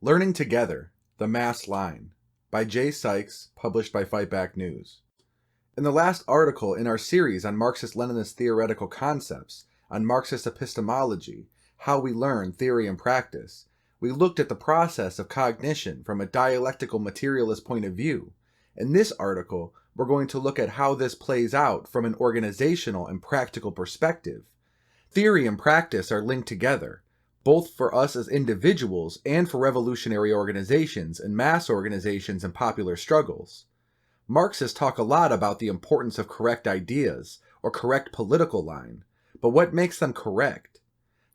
Learning Together, The Mass Line by Sykes, published by Fightback News. In the last article in our series on Marxist-Leninist theoretical concepts, on Marxist epistemology, how we learn theory and practice, we looked at the process of cognition from a dialectical materialist point of view. In this article, we're going to look at how this plays out from an organizational and practical perspective. Theory and practice are linked together, both for us as individuals and for revolutionary organizations and mass organizations and popular struggles. Marxists talk a lot about the importance of correct ideas, or correct political line, but what makes them correct?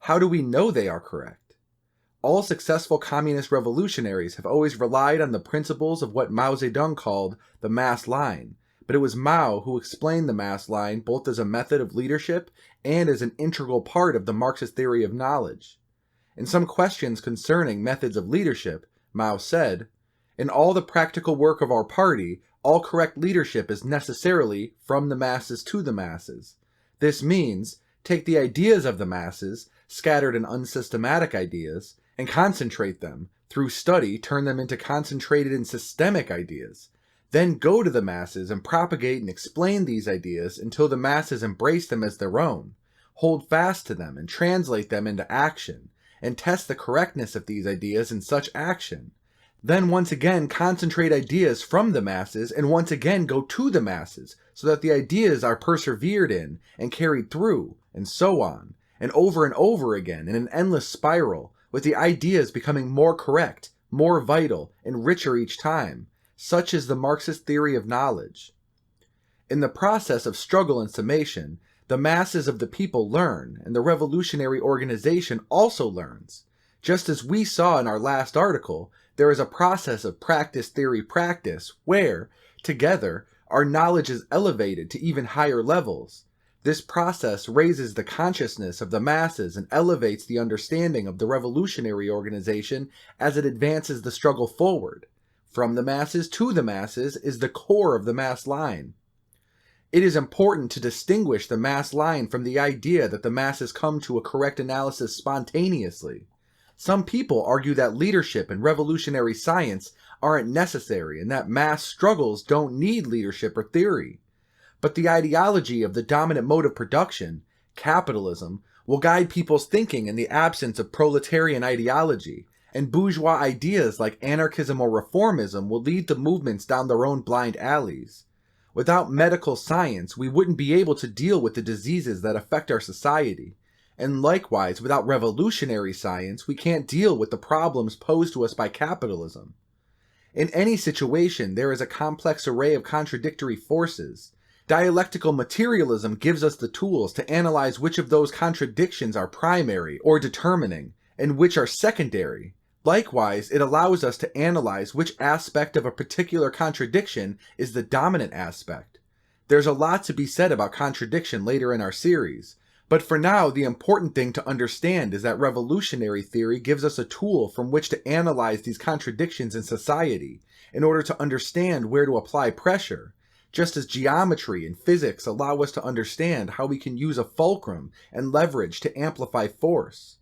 How do we know they are correct? All successful communist revolutionaries have always relied on the principles of what Mao Zedong called the mass line, but it was Mao who explained the mass line both as a method of leadership and as an integral part of the Marxist theory of knowledge. In some questions concerning methods of leadership, Mao said, "In all the practical work of our party, all correct leadership is necessarily from the masses to the masses. This means, take the ideas of the masses, scattered and unsystematic ideas, and concentrate them, through study turn them into concentrated and systemic ideas. Then go to the masses and propagate and explain these ideas until the masses embrace them as their own. Hold fast to them and translate them into action, and test the correctness of these ideas in such action. Then once again concentrate ideas from the masses and once again go to the masses so that the ideas are persevered in and carried through, and so on, and over again in an endless spiral, with the ideas becoming more correct, more vital, and richer each time. Such is the Marxist theory of knowledge." In the process of struggle and summation, the masses of the people learn, and the revolutionary organization also learns. Just as we saw in our last article, there is a process of practice-theory-practice where, together, our knowledge is elevated to even higher levels. This process raises the consciousness of the masses and elevates the understanding of the revolutionary organization as it advances the struggle forward. From the masses to the masses is the core of the mass line. It is important to distinguish the mass line from the idea that the masses come to a correct analysis spontaneously. Some people argue that leadership and revolutionary science aren't necessary and that mass struggles don't need leadership or theory. But the ideology of the dominant mode of production, capitalism, will guide people's thinking in the absence of proletarian ideology, and bourgeois ideas like anarchism or reformism will lead the movements down their own blind alleys. Without medical science, we wouldn't be able to deal with the diseases that affect our society. And likewise, without revolutionary science, we can't deal with the problems posed to us by capitalism. In any situation, there is a complex array of contradictory forces. Dialectical materialism gives us the tools to analyze which of those contradictions are primary or determining, and which are secondary. Likewise, it allows us to analyze which aspect of a particular contradiction is the dominant aspect. There's a lot to be said about contradiction later in our series, but for now the important thing to understand is that revolutionary theory gives us a tool from which to analyze these contradictions in society in order to understand where to apply pressure, just as geometry and physics allow us to understand how we can use a fulcrum and leverage to amplify force.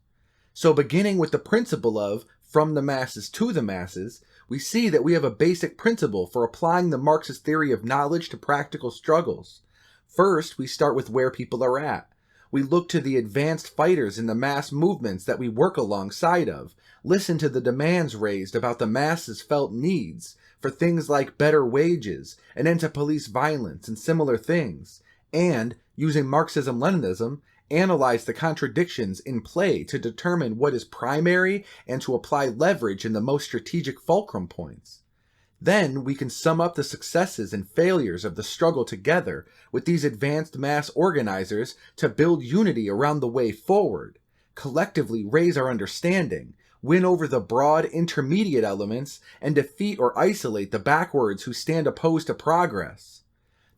So beginning with the principle of from the masses to the masses, we see that we have a basic principle for applying the Marxist theory of knowledge to practical struggles. First, we start with where people are at. We look to the advanced fighters in the mass movements that we work alongside of, listen to the demands raised about the masses' felt needs for things like better wages, an end to police violence, and similar things, and, using Marxism-Leninism, analyze the contradictions in play to determine what is primary and to apply leverage in the most strategic fulcrum points. Then we can sum up the successes and failures of the struggle together with these advanced mass organizers to build unity around the way forward, collectively raise our understanding, win over the broad intermediate elements, and defeat or isolate the backwards who stand opposed to progress.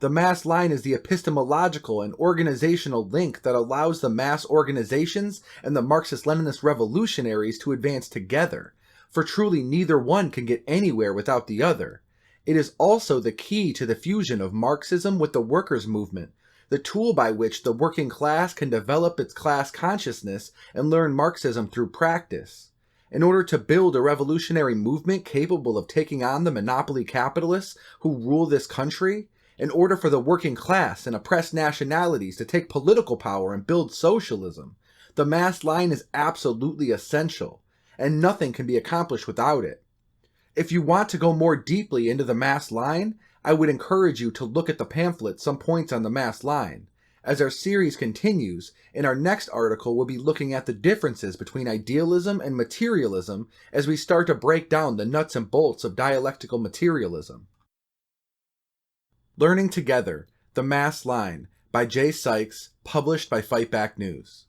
The mass line is the epistemological and organizational link that allows the mass organizations and the Marxist-Leninist revolutionaries to advance together, for truly neither one can get anywhere without the other. It is also the key to the fusion of Marxism with the workers' movement, the tool by which the working class can develop its class consciousness and learn Marxism through practice. in order to build a revolutionary movement capable of taking on the monopoly capitalists who rule this country, in order for the working class and oppressed nationalities to take political power and build socialism, the mass line is absolutely essential, and nothing can be accomplished without it. If you want to go more deeply into the mass line, I would encourage you to look at the pamphlet Some Points on the Mass Line. As our series continues, in our next article we'll be looking at the differences between idealism and materialism as we start to break down the nuts and bolts of dialectical materialism. Learning Together, The Mass Line, by J. Sykes, published by Fight Back News.